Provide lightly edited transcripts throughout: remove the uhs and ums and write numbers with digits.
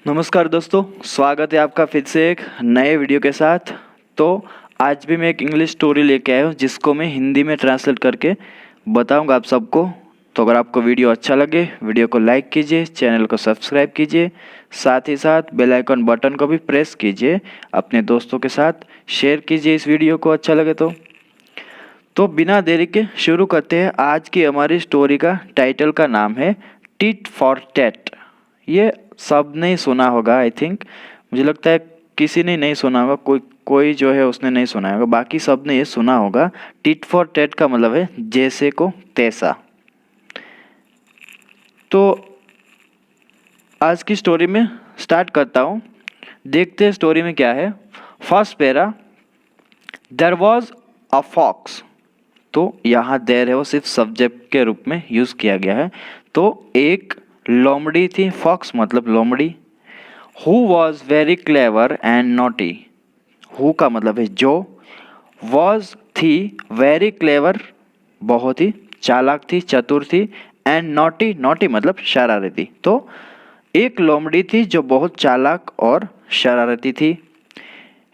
नमस्कार दोस्तों, स्वागत है आपका फिर से एक नए वीडियो के साथ। तो आज भी मैं एक इंग्लिश स्टोरी लेके आया हूँ जिसको मैं हिंदी में ट्रांसलेट करके बताऊँगा आप सबको। तो अगर आपको वीडियो अच्छा लगे, वीडियो को लाइक कीजिए, चैनल को सब्सक्राइब कीजिए, साथ ही साथ बेल आइकन बटन को भी प्रेस कीजिए, अपने दोस्तों के साथ शेयर कीजिए इस वीडियो को अच्छा लगे तो बिना देरी के शुरू करते हैं। आज की हमारी स्टोरी का टाइटल का नाम है टिट फॉर टैट। ये सब ने सुना होगा, आई थिंक, मुझे लगता है किसी ने नहीं सुना होगा, कोई जो है उसने नहीं सुना होगा, बाकी सब ने ये सुना होगा। टिट फॉर टैट का मतलब है जैसे को तैसा। तो आज की स्टोरी में स्टार्ट करता हूँ, देखते हैं स्टोरी में क्या है। First para, there was a fox. तो यहाँ देयर है वो सिर्फ सब्जेक्ट के रूप में यूज़ किया गया है। तो एक लोमड़ी थी, फॉक्स मतलब लोमड़ी। Who was very clever and naughty. Who का मतलब है जो, वॉज थी, वेरी क्लेवर बहुत ही चालाक थी, चतुर थी, एंड नॉटी, नॉटी मतलब शरारती। तो एक लोमड़ी थी जो बहुत चालाक और शरारती थी।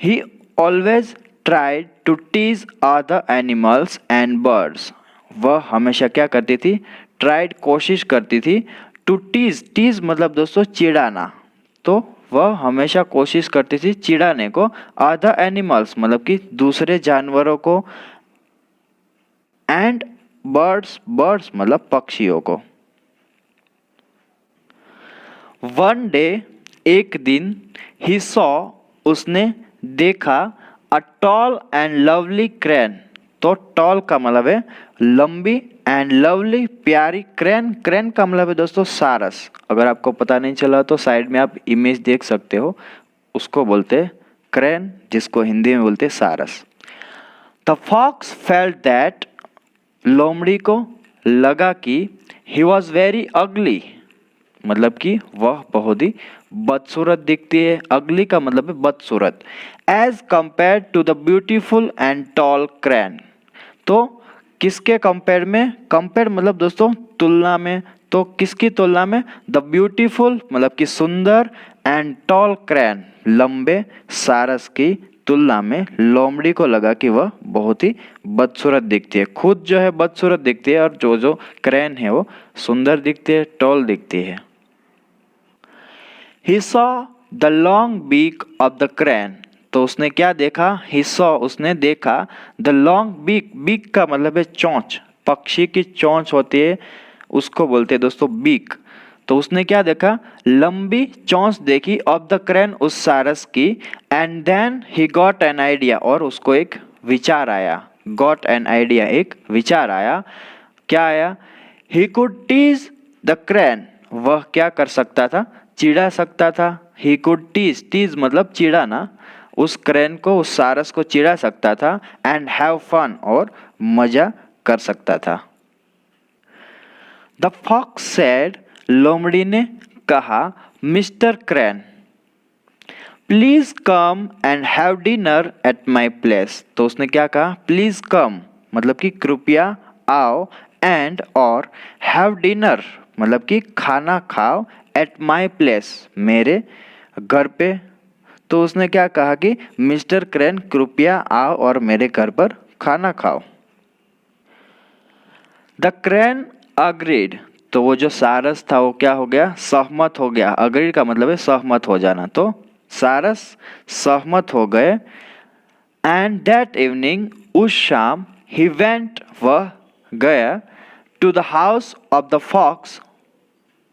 He always tried to tease other animals and birds. वह हमेशा क्या करती थी? ट्राइड कोशिश करती थी। टू टीज, टीज मतलब दोस्तों चिढ़ाना। तो वह हमेशा कोशिश करती थी चिढ़ाने को। अदर एनिमल्स मतलब कि दूसरे जानवरों को, एंड बर्ड्स, बर्ड्स मतलब पक्षियों को। वन डे, एक दिन, ही सॉ, उसने देखा, a tall and lovely crane. तो टॉल का मतलब है लंबी, एंड लवली प्यारी, क्रेन, क्रेन का मतलब है दोस्तों सारस। अगर आपको पता नहीं चला तो साइड में आप इमेज देख सकते हो, उसको बोलते हैं क्रेन, जिसको हिंदी में बोलते हैं सारस। द फॉक्स फेल्ट दैट, लोमड़ी को लगा कि ही वॉज वेरी अगली, मतलब कि वह बहुत ही बदसूरत दिखती है। अगली का मतलब है बदसूरत। As compare to the beautiful and tall crane. तो किसके कंपेयर में? कंपेयर मतलब दोस्तों तुलना में। तो किसकी तुलना में? द ब्यूटीफुल मतलब कि सुंदर, एंड टॉल क्रेन लंबे सारस की तुलना में लोमड़ी को लगा कि वह बहुत ही बदसूरत दिखती है। खुद जो है बदसूरत दिखती है, और जो क्रेन है वो सुंदर दिखती है, टॉल दिखती है। He saw the long beak of the crane. तो उसने क्या देखा? He saw, उसने देखा, the long beak, beak का मतलब है चोंच, पक्षी की चोंच होती है, उसको बोलते हैं दोस्तों beak। तो उसने क्या देखा? लंबी चोंच देखी, of the crane, उस सारस की, and then he got an idea, और उसको एक विचार आया। got an idea, एक विचार आया। क्या आया? He could tease the crane, वह क्या कर सकता था? चिढ़ा सकता था। ही कुड टीज, टीज मतलब चिढ़ाना, उस क्रेन को, उस सारस को चिढ़ा सकता था। एंड हैव फन, और मजा कर सकता था। द फॉक्स सेड, लोमड़ी ने कहा, mister crane please come and have dinner at my place. तो उसने क्या कहा? प्लीज कम मतलब कि कृपया आओ, एंड और हैव डिनर मतलब कि खाना खाओ, एट माई प्लेस मेरे घर पे। तो उसने क्या कहा कि मिस्टर क्रेन कृपया आओ और मेरे घर पर खाना खाओ। The crane agreed. तो वो जो सारस था वो क्या हो गया? सहमत हो गया। अग्रीड का मतलब है सहमत हो जाना। तो सारस सहमत हो गए। एंड दैट इवनिंग, उस शाम, ही वेंट, वह गया, to the house of the fox,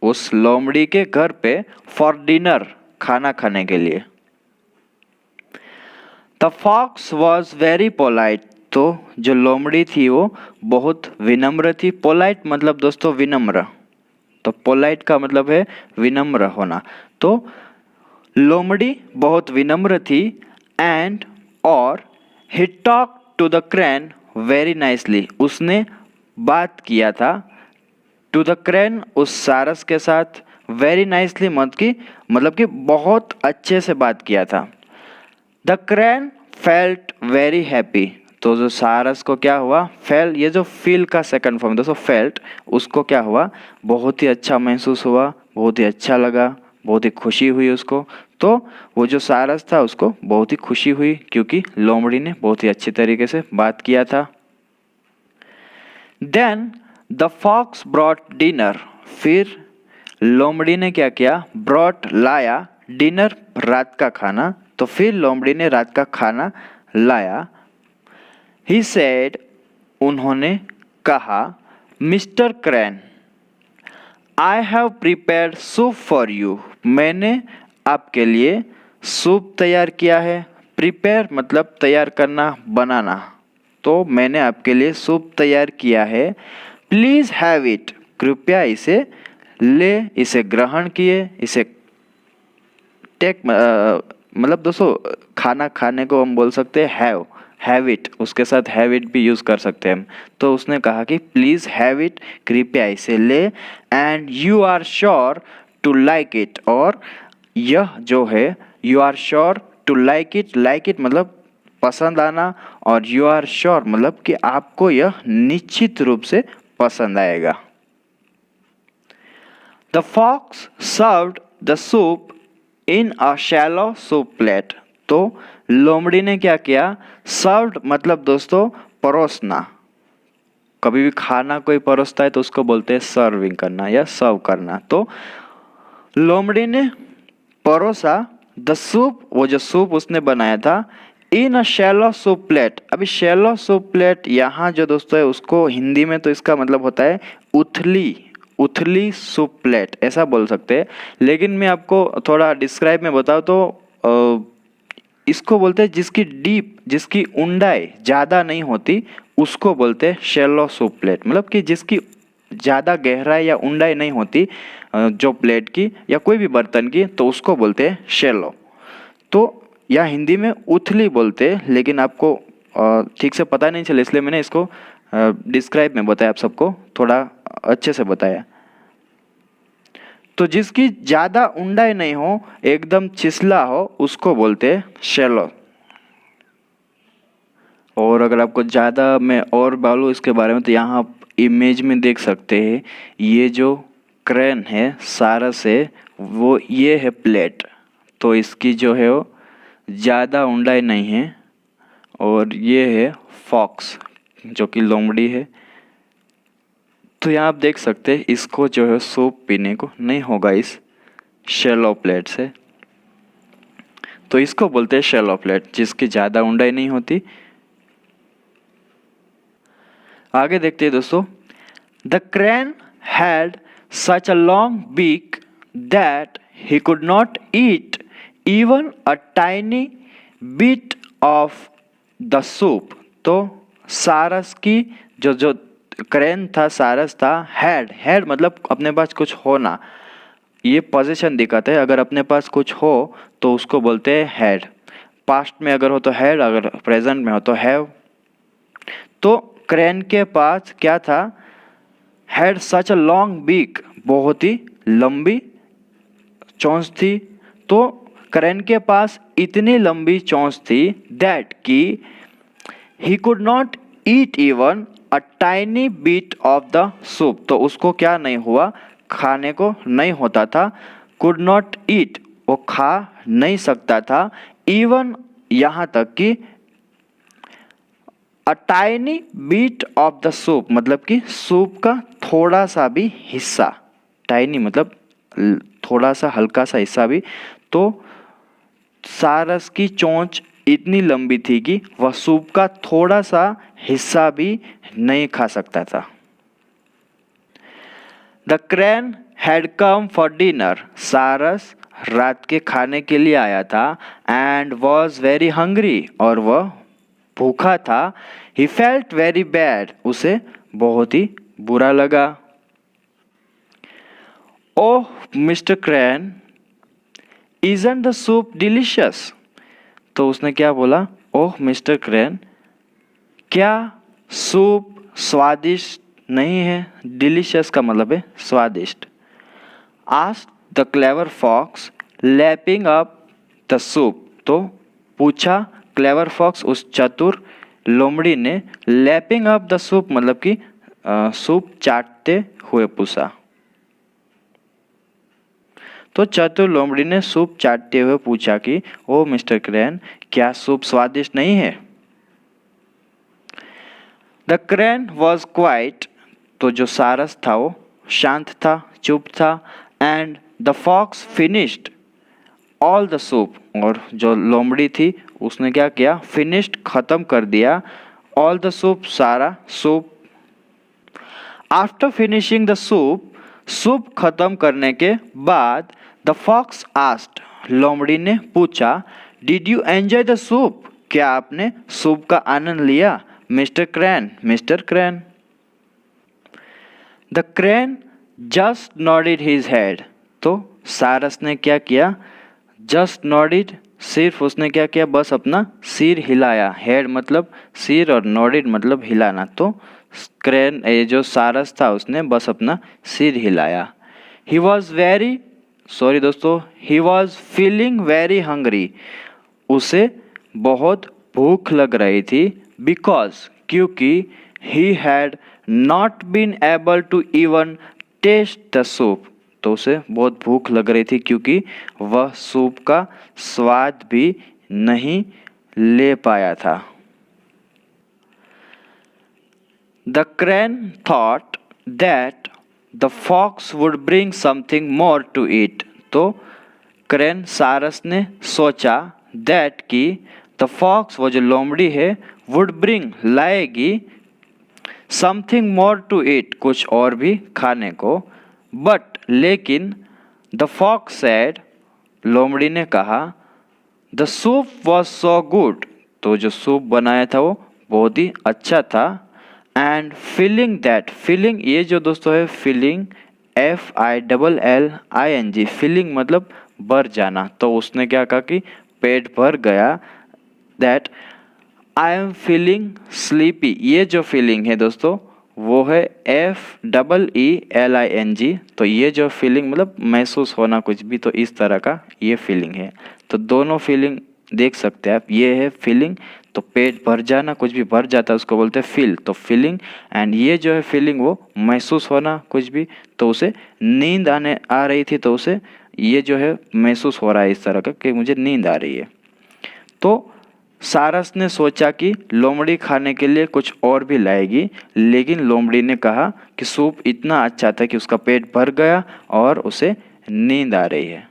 उस लोमड़ी के घर पे, फॉर डिनर, खाना खाने के लिए। The fox was very polite. तो जो लोमड़ी थी वो बहुत विनम्र थी। पोलाइट मतलब दोस्तों विनम्र। तो पोलाइट का मतलब है विनम्र होना। तो लोमड़ी बहुत विनम्र थी। एंड और he talk to the crane very nicely, उसने बात किया था टू द क्रेन, उस सारस के साथ, वेरी नाइसली मतलब कि बहुत अच्छे से बात किया था। The crane felt very happy. तो जो सारस को क्या हुआ? फेल, ये जो फील का सेकंड फॉर्म दोस्तों फेल्ट, उसको क्या हुआ? बहुत ही अच्छा महसूस हुआ, बहुत ही अच्छा लगा, बहुत ही खुशी हुई उसको। तो वो जो सारस था उसको बहुत ही खुशी हुई क्योंकि लोमड़ी ने बहुत ही अच्छी तरीके से बात किया था। Then the fox brought dinner, फिर लोमड़ी ने क्या किया, ब्रॉट लाया, डिनर रात का खाना। तो फिर लोमड़ी ने रात का खाना लाया। ही सेड, उन्होंने कहा, mister crane, I have prepared soup for you, मैंने आपके लिए सूप तैयार किया है। प्रिपेयर मतलब तैयार करना, बनाना। तो मैंने आपके लिए सूप तैयार किया है। प्लीज़ हैव इट, कृपया इसे ले, इसे ग्रहण किए, इसे टेक मतलब दोस्तों खाना खाने को हम बोल सकते हैं हैव इट, उसके साथ हैव इट भी यूज़ कर सकते हैं हम। तो उसने कहा कि प्लीज़ हैव इट, कृपया इसे ले, and you are sure to like it, और यह जो है you are sure to like it मतलब पसंद आना, और यू आर श्योर मतलब कि आपको यह निश्चित रूप से पसंद आएगा। The fox served the soup in a shallow soup plate. तो लोमड़ी ने क्या किया, सर्व्ड मतलब दोस्तों परोसना। कभी भी खाना कोई परोसता है तो उसको बोलते हैं सर्विंग करना या सर्व करना। तो लोमड़ी ने परोसा द सूप, वो जो सूप उसने बनाया था, इन अ शैलो सूप प्लेट। अभी शैलो सूप प्लेट यहाँ जो दोस्तों है उसको हिंदी में तो इसका मतलब होता है उथली सूप प्लेट, ऐसा बोल सकते हैं। लेकिन मैं आपको थोड़ा डिस्क्राइब में बताऊँ तो इसको बोलते हैं जिसकी ऊंडाई ज़्यादा नहीं होती उसको बोलते हैं शैलो सूप प्लेट, मतलब कि जिसकी ज़्यादा गहराई या ऊंडाई नहीं होती जो प्लेट की या कोई भी बर्तन की, तो उसको बोलते हैं शैलो। तो या हिंदी में उथली बोलते हैं, लेकिन आपको ठीक से पता नहीं चले इसलिए मैंने इसको डिस्क्राइब में बताया, आप सबको थोड़ा अच्छे से बताया। तो जिसकी ज़्यादा ऊंडाई नहीं हो, एकदम छिछला हो, उसको बोलते हैं शैलो। और अगर आपको ज़्यादा मैं और बोलूँ इसके बारे में तो यहाँ आप इमेज में देख सकते हैं, ये जो क्रेन है, सारस है, वो ये है प्लेट। तो इसकी जो है वो ज़्यादा ऊंडाई नहीं है, और ये है फॉक्स जो कि लोमड़ी है। तो यहाँ आप देख सकते हैं इसको जो है सूप पीने को नहीं होगा इस शैलो प्लेट से, तो इसको बोलते हैं शैलो प्लेट जिसकी ज़्यादा ऊंडाई नहीं होती। आगे देखते हैं दोस्तों। The crane had such a long beak that he could not eat even a tiny bit of the soup. तो सारस की जो क्रेन था, सारस था, हैड मतलब अपने पास कुछ होना, ये पोजीशन दिखाता है। अगर अपने पास कुछ हो तो उसको बोलते हैं हैड। पास्ट में अगर हो तो हैड, अगर प्रेजेंट में हो तो हैव। तो क्रेन के पास क्या था, had such a long beak, बहुत ही लंबी चोंच थी। तो क्रेन के पास इतनी लंबी चोंच थी दैट कि ही could not eat even a tiny bit of the soup. तो उसको क्या नहीं हुआ, खाने को नहीं होता था। कुड नॉट ईट, वो खा नहीं सकता था। इवन यहाँ तक कि a tiny bit of the soup मतलब कि सूप का थोड़ा सा भी हिस्सा, टाइनी मतलब थोड़ा सा हल्का सा हिस्सा भी। तो सारस की चोंच इतनी लंबी थी कि वह सूप का थोड़ा सा हिस्सा भी नहीं खा सकता था। The crane had come for dinner, सारस रात के खाने के लिए आया था। एंड वॉज वेरी हंग्री, और वह भूखा था। ही फेल्ट वेरी बैड, उसे बहुत ही बुरा लगा। Oh mister Crane, isn't the soup delicious. तो उसने क्या बोला, ओह मिस्टर क्रैन, क्या सूप स्वादिष्ट नहीं है। डिलीशियस का मतलब है स्वादिष्ट। Asked the clever fox lapping up the soup. तो पूछा क्लेवर फॉक्स, उस चतुर लोमड़ी ने, लैपिंग अप द सूप मतलब कि सूप चाटते हुए पूछा। तो चतुर लोमड़ी ने सूप चाटते हुए पूछा कि ओ मिस्टर क्रेन, क्या सूप स्वादिष्ट नहीं है? द क्रेन वॉज क्वाइट, तो जो सारस था वो शांत था, चुप था। And the fox finished all the soup, और जो लोमड़ी थी उसने क्या किया? फिनिश्ड, खत्म कर दिया, ऑल द सूप, सारा soup. After finishing the soup, soup खत्म करने के बाद द फॉक्स आस्क्ड, लोमड़ी ने पूछा, did you enjoy the soup, क्या आपने सूप का आनंद लिया mister crane, mister crane? The crane just nodded his head, तो सारस ने क्या किया? जस्ट नॉडेड, सिर्फ उसने क्या किया? बस अपना सिर हिलाया। हेड मतलब सिर और नॉडेड मतलब हिलाना। तो क्रेन, ये जो सारस था, उसने बस अपना सिर हिलाया। ही वॉज वेरी, सॉरी दोस्तों, he was feeling very hungry, उसे बहुत भूख लग रही थी। बिकॉज, क्योंकि he had not been able to even taste the soup, तो उसे बहुत भूख लग रही थी क्योंकि वह सूप का स्वाद भी नहीं ले पाया था। The crane thought that the fox would bring something more to eat, तो क्रेन, सारस ने सोचा दैट कि द फॉक्स, वो जो लोमड़ी है, वुड ब्रिंग, लाएगी, समथिंग मोर टू ईट, कुछ और भी खाने को। बट, लेकिन, द फॉक्स सेड, लोमड़ी ने कहा, the soup was so good, तो जो सूप बनाया था वो बहुत ही अच्छा था। एंड फीलिंग दैट, फीलिंग, ये जो दोस्तों है फीलिंग, FILLING, फीलिंग मतलब भर जाना। तो उसने क्या कहा कि पेट भर गया। That I am feeling sleepy, ये जो फीलिंग है दोस्तों वो है FEELING, तो ये जो फीलिंग मतलब महसूस होना कुछ भी, तो इस तरह का ये फीलिंग है। तो दोनों फीलिंग देख सकते हैं आप, ये है फीलिंग, तो पेट भर जाना, कुछ भी भर जाता है उसको बोलते हैं फील, तो फीलिंग। एंड ये जो है फीलिंग वो महसूस होना कुछ भी, तो उसे नींद आ रही थी, तो उसे ये जो है महसूस हो रहा है इस तरह का कि मुझे नींद आ रही है। तो सारस ने सोचा कि लोमड़ी खाने के लिए कुछ और भी लाएगी, लेकिन लोमड़ी ने कहा कि सूप इतना अच्छा था कि उसका पेट भर गया और उसे नींद आ रही है।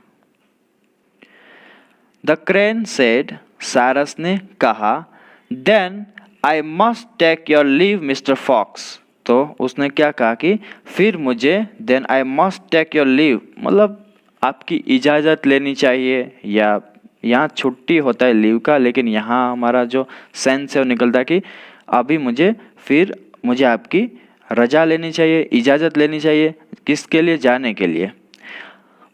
द क्रेन सेड, सारस ने कहा, then I must take your leave mister fox, तो उसने क्या कहा कि फिर मुझे, then I must take your leave मतलब आपकी इजाज़त लेनी चाहिए, या यहाँ छुट्टी होता है लीव का, लेकिन यहाँ हमारा जो सेंस है वो निकलता है कि अभी मुझे आपकी रजा लेनी चाहिए, इजाज़त लेनी चाहिए, किसके लिए? जाने के लिए।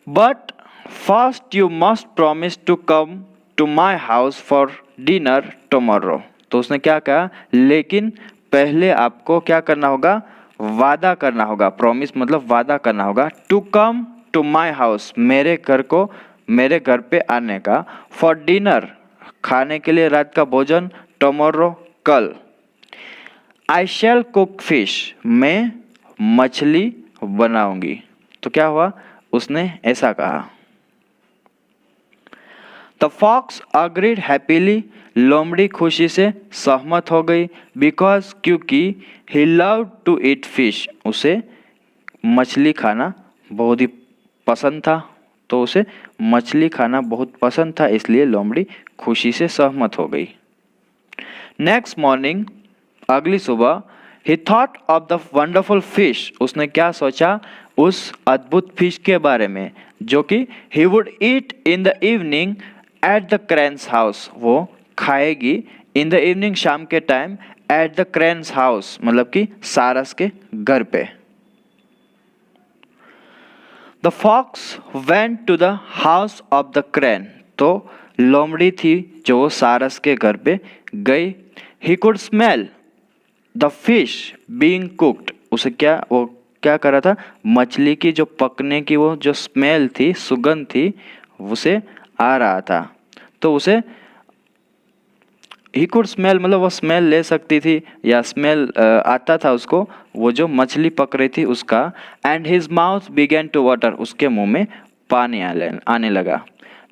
But first you must promise to come to my house for dinner tomorrow, तो उसने क्या कहा, लेकिन पहले आपको क्या करना होगा? वादा करना होगा। प्रॉमिस मतलब वादा करना होगा। To come to my house, मेरे घर पे आने का। फॉर डिनर, खाने के लिए, रात का भोजन। टुमारो, कल। आई शैल कुक फिश, मैं मछली बनाऊंगी। तो क्या हुआ? उसने ऐसा कहा। द फॉक्स अग्रीड हैप्पीली, लोमड़ी खुशी से सहमत हो गई। बिकॉज, क्योंकि ही लव टू ईट फिश, उसे मछली खाना बहुत ही पसंद था, तो उसे मछली खाना बहुत पसंद था, इसलिए लोमड़ी खुशी से सहमत हो गई। नेक्स्ट मॉर्निंग, अगली सुबह, ही thought of the wonderful fish, उसने क्या सोचा? उस अद्भुत फिश के बारे में, जो कि he would eat in the evening at the crane's house, वो खाएगी इन द इवनिंग, शाम के time, at the crane's house मतलब कि सारस के घर पे। The fox went to the house of the crane, तो लोमड़ी थी जो सारस के घर पे गई। He could smell the fish being cooked, उसे वो क्या कर रहा था? मछली की जो पकने की वो जो स्मेल थी, सुगंध थी, उसे आ रहा था। तो उसे ही कुड स्मेल मतलब वो स्मेल ले सकती थी, या स्मेल आता था उसको, वो जो मछली पक रही थी उसका। And his mouth began to water, उसके मुंह में पानी आने लगा।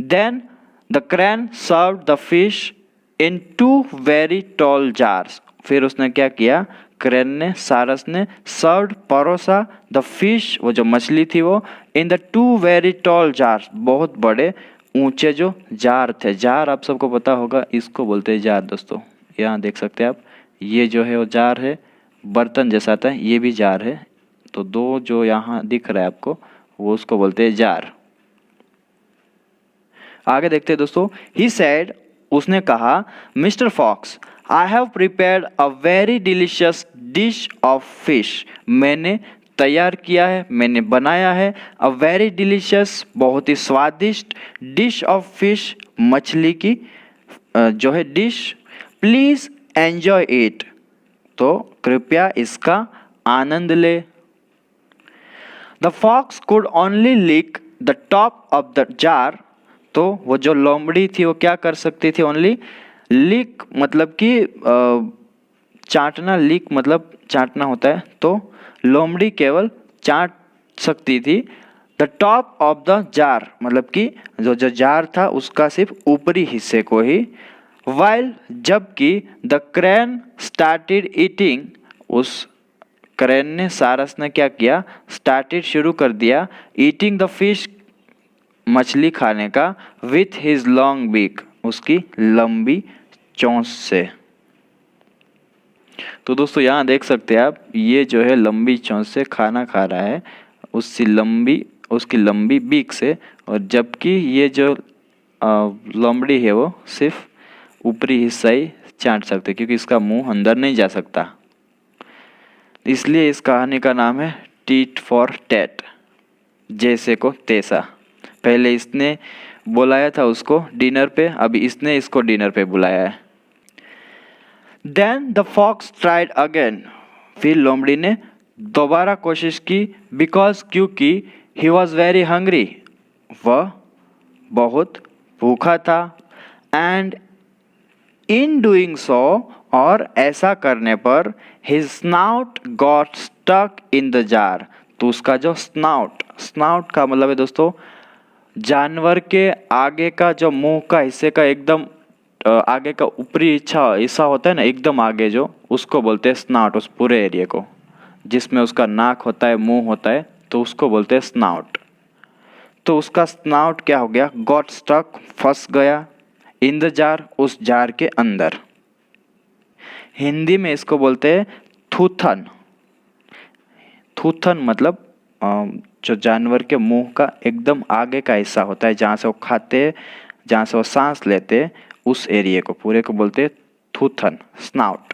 Then the crane served the fish in 2 very tall jars. फिर उसने क्या किया, क्रैन ने, सारस ने सर्व्ड, परोसा, द फिश, वो जो मछली थी वो, in the 2 very tall jars, बहुत बड़े ऊंचे जो जार थे। जार आप सबको पता होगा, इसको बोलते हैं जार दोस्तों। यहाँ देख सकते हैं आप, ये जो है वो जार है, बर्तन जैसा था, ये भी जार है। तो दो जो यहाँ दिख रहा है आपको, वो उसको बोलते हैं जार। आगे देखते हैं दोस्तों। ही सेड, उसने कहा, mister fox, I have prepared a very delicious dish of fish. मैंने तैयार किया है, मैंने बनाया है, अ वेरी डिलीशियस, बहुत ही स्वादिष्ट, डिश ऑफ फिश, मछली की जो है डिश। प्लीज एंजॉय इट, तो कृपया इसका आनंद ले। The fox could only lick the top of the jar, तो वो जो लोमड़ी थी वो क्या कर सकती थी, ओनली लिक मतलब कि चाटना, लिक मतलब चाटना होता है, तो लोमड़ी केवल चाट सकती थी the top of the jar, मतलब कि जो जार था उसका सिर्फ ऊपरी हिस्से को ही। वाइल, जबकि द क्रैन स्टार्टेड ईटिंग, उस क्रैन ने, सारस ने क्या किया, स्टार्टेड शुरू कर दिया, ईटिंग द फिश, मछली खाने का, विथ हिज लॉन्ग बीक, उसकी लंबी चोंच से। तो दोस्तों यहाँ देख सकते हैं आप, ये जो है लंबी चोंच से खाना खा रहा है, उसकी लंबी बीक से, और जबकि ये जो लोमड़ी है वो सिर्फ ऊपरी हिस्सा ही चाट सकते, क्योंकि इसका मुंह अंदर नहीं जा सकता। इसलिए इस कहानी का नाम है टीट फॉर टैट, जैसे को तैसा। पहले इसने बुलाया था उसको डिनर पे, अभी इसने इसको डिनर पे बुलाया है। Then the fox tried again, फिर लोमड़ी ने दोबारा कोशिश की, बिकॉज, क्योंकि, ही वॉज वेरी हंग्री, वह बहुत भूखा था, एंड इन डूइंग सो, और ऐसा करने पर, his snout got stuck in the jar, तो उसका जो स्नाउट का मतलब है दोस्तों जानवर के आगे का जो मुंह का हिस्से का एकदम आगे का ऊपरी हिस्सा होता है ना, एकदम आगे जो, उसको बोलते हैं स्नाउट। उस पूरे एरिया को जिसमें उसका नाक होता है, मुंह होता है, तो उसको बोलते हैं स्नाउट। तो उसका स्नाउट क्या हो गया, गॉट स्टक, फंस गया, इन द जार, उस जार के अंदर। हिंदी में इसको बोलते हैं थूथन। थूथन मतलब जो जानवर के मुंह का एकदम आगे का हिस्सा होता है, जहाँ से वो खाते हैं, जहाँ से वो सांस लेते हैं, उस एरिया को पूरे को बोलते हैं थूथन, snout.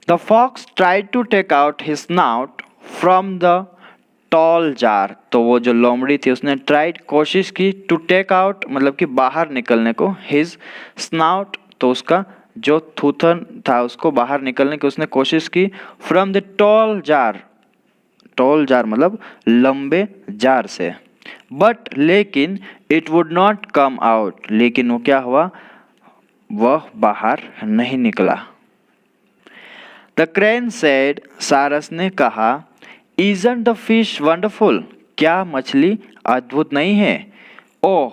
The fox tried to take out his snout from the tall jar, तो वो जो लोमड़ी थी उसने ट्राइड, कोशिश की, टू टेक आउट मतलब कि बाहर निकलने को, हिज स्नाउट, तो उसका जो थूथन था उसको बाहर निकलने की उसने कोशिश की, from the tall jar, tall jar मतलब लंबे जार से, बट लेकिन, it would not come out, लेकिन वो क्या हुआ, वह बाहर नहीं निकला। द क्रैन सेड, सारस ने कहा, इजंट द फिश वंडरफुल, क्या मछली अद्भुत नहीं है? Oh,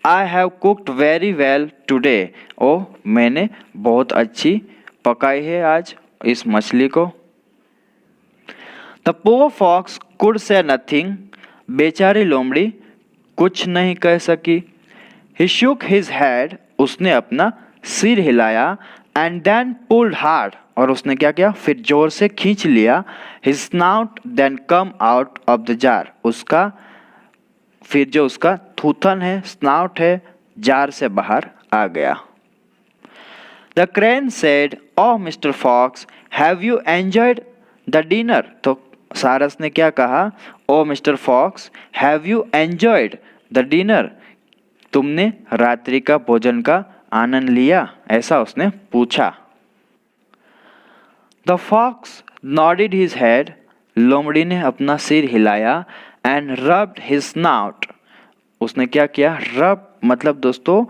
I have cooked very well today, oh मैंने बहुत अच्छी पकाई है आज इस मछली को। The poor fox could say nothing, बेचारी लोमड़ी कुछ नहीं कह सकी। ही शुक हिज हेड, उसने अपना सिर हिलाया, एंड देन पुल्ड हार्ड, और उसने क्या किया, फिर जोर से खींच लिया, his snout then come out of the jar, उसका फिर जो उसका थूथन है, स्नाउट है, जार से बाहर आ गया। The crane said, oh mister fox, have you enjoyed the dinner, तो सारस ने क्या कहा, oh mister fox, have you enjoyed the dinner, तुमने रात्रि का भोजन का आनंद लिया, ऐसा उसने पूछा। The fox nodded his head, लोमड़ी ने अपना सिर हिलाया, एंड रब्ड हिज स्नाउट, उसने क्या किया, रब मतलब दोस्तों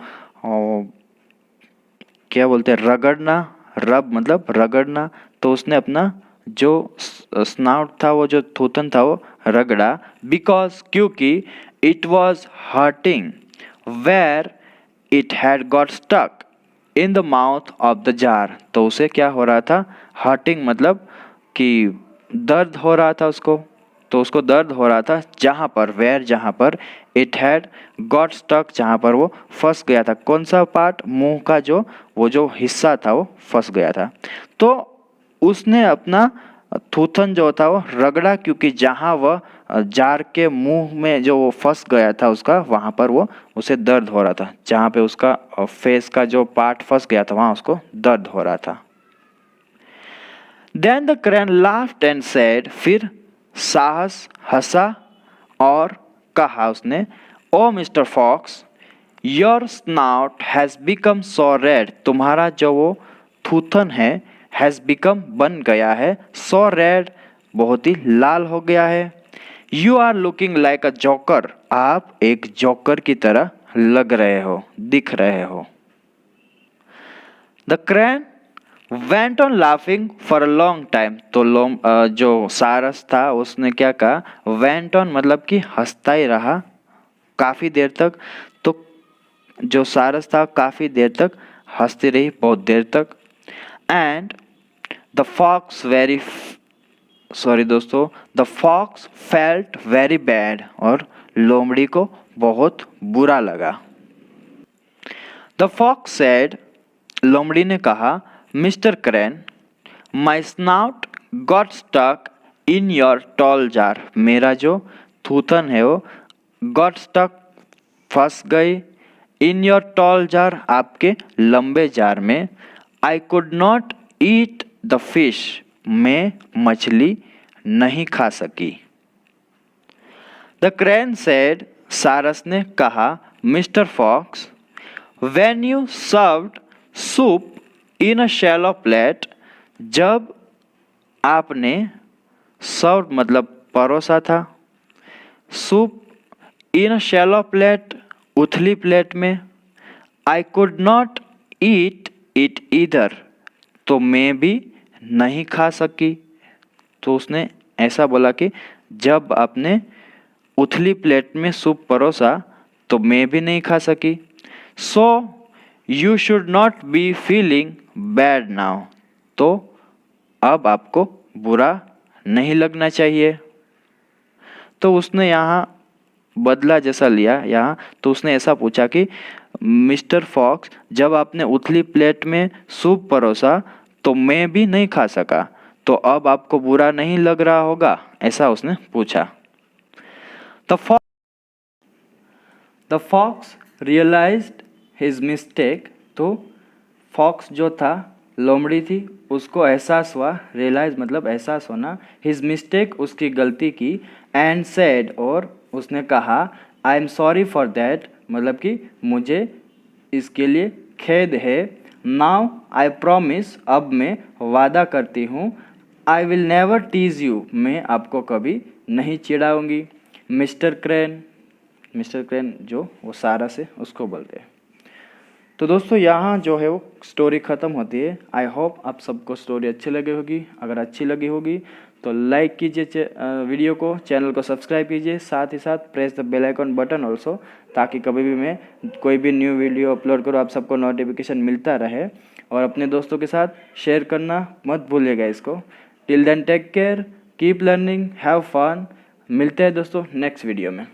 क्या बोलते हैं, रगड़ना, रब मतलब रगड़ना, तो उसने अपना जो स्नाउट था, वो जो थूथन था, वो रगड़ा, बिकॉज क्योंकि it was hurting where it had got stuck in the mouth of the jar. तो उसे क्या हो रहा था, हर्टिंग मतलब कि दर्द हो रहा था उसको, तो उसको दर्द हो रहा था जहाँ पर, वेयर जहाँ पर, इट हैड गॉट स्टक जहाँ पर वो फंस गया था। कौन सा पार्ट, मुंह का जो वो जो हिस्सा था वो फंस गया था। तो उसने अपना थूथन जो था वो रगड़ा, क्योंकि जहाँ वह जार के मुंह में जो वो फंस गया था उसका, वहाँ पर वो उसे दर्द हो रहा था, जहाँ पे उसका फेस का जो पार्ट फंस गया था वहाँ उसको दर्द हो रहा था। Then the crane laughed and said, फिर साहस हंसा और कहा उसने, oh mister fox, your snout has become so red, तुम्हारा जो वो थूथन है, हैज बिकम बन गया है, सो रेड बहुत ही लाल हो गया है। You are looking like a joker, आप एक जोकर की तरह लग रहे हो, दिख रहे हो। The crane went on laughing for a long time, तो जो सारस था उसने क्या कहा, वेंट ऑन मतलब कि हंसता ही रहा काफ़ी देर तक। तो जो सारस था काफ़ी देर तक हंसती रही, बहुत देर तक। And the fox the fox felt very bad, और लोमड़ी को बहुत बुरा लगा। द फॉक्स सेड, लोमड़ी ने कहा, mister Crane, my snout got stuck in your tall jar, मेरा जो थूथन है वो गॉट स्टक फंस गई, इन योर टॉल जार आपके लंबे जार में। I could not eat the fish, मैं मछली नहीं खा सकी। द क्रेन सेड, सारस ने कहा, mister Fox, when you served soup in a shallow plate, जब आपने सर्व मतलब परोसा था, soup in a shallow plate उथली प्लेट में, I could not eat it either, तो मैं भी नहीं खा सकी। तो उसने ऐसा बोला कि जब आपने उथली प्लेट में सूप परोसा तो मैं भी नहीं खा सकी। So you should not be feeling bad now, तो अब आपको बुरा नहीं लगना चाहिए। तो उसने यहाँ बदला जैसा लिया यहाँ, तो उसने ऐसा पूछा कि मिस्टर फॉक्स, जब आपने उथली प्लेट में सूप परोसा तो मैं भी नहीं खा सका, तो अब आपको बुरा नहीं लग रहा होगा, ऐसा उसने पूछा। The fox realized his mistake, तो फॉक्स जो था, लोमड़ी थी, उसको एहसास हुआ, रियलाइज मतलब एहसास होना, हिज मिस्टेक उसकी गलती की, एंड सेड और उसने कहा, I am sorry for that मतलब कि मुझे इसके लिए खेद है। नाउ आई प्रॉमिस, अब मैं वादा करती हूँ, I will never tease you, मैं आपको कभी नहीं चिढ़ाऊंगी। मिस्टर क्रेन जो वो सारस है उसको बोलते हैं। तो दोस्तों यहाँ जो है वो स्टोरी ख़त्म होती है। आई होप आप सबको स्टोरी अच्छी लगी होगी। अगर अच्छी लगी होगी तो लाइक कीजिए वीडियो को, चैनल को सब्सक्राइब कीजिए, साथ ही साथ press the bell icon button also, ताकि कभी भी मैं कोई भी न्यू वीडियो अपलोड करूँ आप सबको नोटिफिकेशन मिलता रहे। और अपने दोस्तों के साथ शेयर करना मत भूलिएगा इसको। Till then take care, keep learning, have fun. मिलते हैं दोस्तों नेक्स्ट वीडियो में।